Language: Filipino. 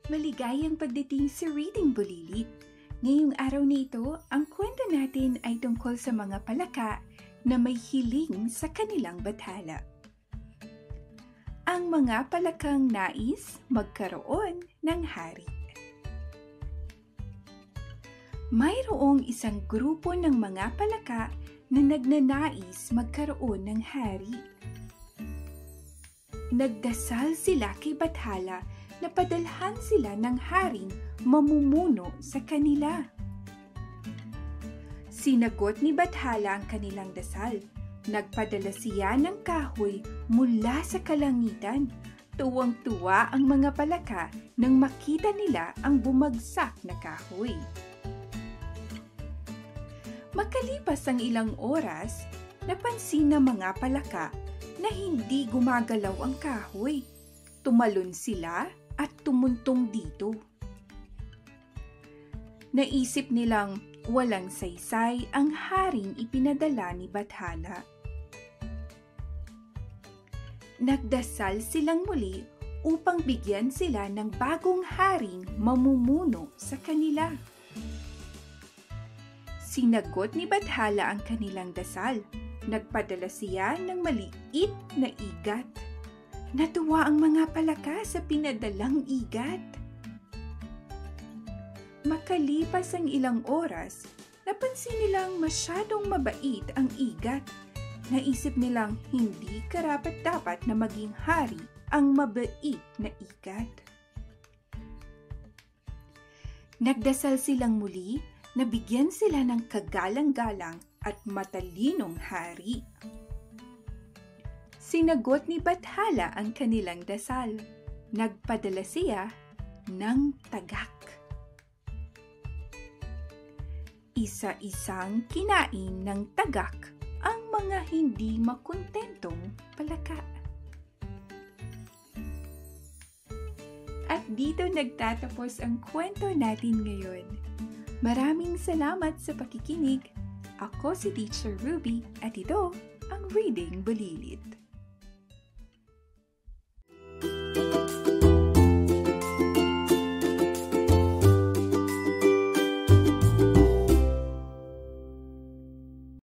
Maligayang pagdating sa Reading Bulilit. Ngayong araw na ito, ang kwento natin ay tungkol sa mga palaka na may hiling sa kanilang bathala. Ang mga palakang nais magkaroon ng hari. Mayroong isang grupo ng mga palaka na nagnanais magkaroon ng hari. Nagdasal sila kay Bathala na padalhan sila ng haring mamumuno sa kanila. Sinagot ni Bathala ang kanilang dasal. Nagpadala siya ng kahoy mula sa kalangitan. Tuwang-tuwa ang mga palaka nang makita nila ang bumagsak na kahoy. Makalipas ang ilang oras, napansin ng mga palaka na hindi gumagalaw ang kahoy. Tumalon sila at tumuntong dito. Naisip nilang walang saysay ang haring ipinadala ni Bathala. Nagdasal silang muli upang bigyan sila ng bagong haring mamumuno sa kanila. Sinagot ni Bathala ang kanilang dasal. Nagpadala siya ng maliit na igat. Natuwa ang mga palaka sa pinadalang igat. Makalipas ang ilang oras, napansin nilang masyadong mabait ang igat. Naisip nilang hindi karapat-dapat na maging hari ang mabait na igat. Nagdasal silang muli na bigyan sila ng kagalang-galang at matalinong hari. Sinagot ni Bathala ang kanilang dasal. Nagpadala siya ng tagak. Isa-isang kinain ng tagak ang mga hindi makontentong palaka. At dito nagtatapos ang kwento natin ngayon. Maraming salamat sa pakikinig. Ako si Teacher Ruby at ito ang Reading Bulilit.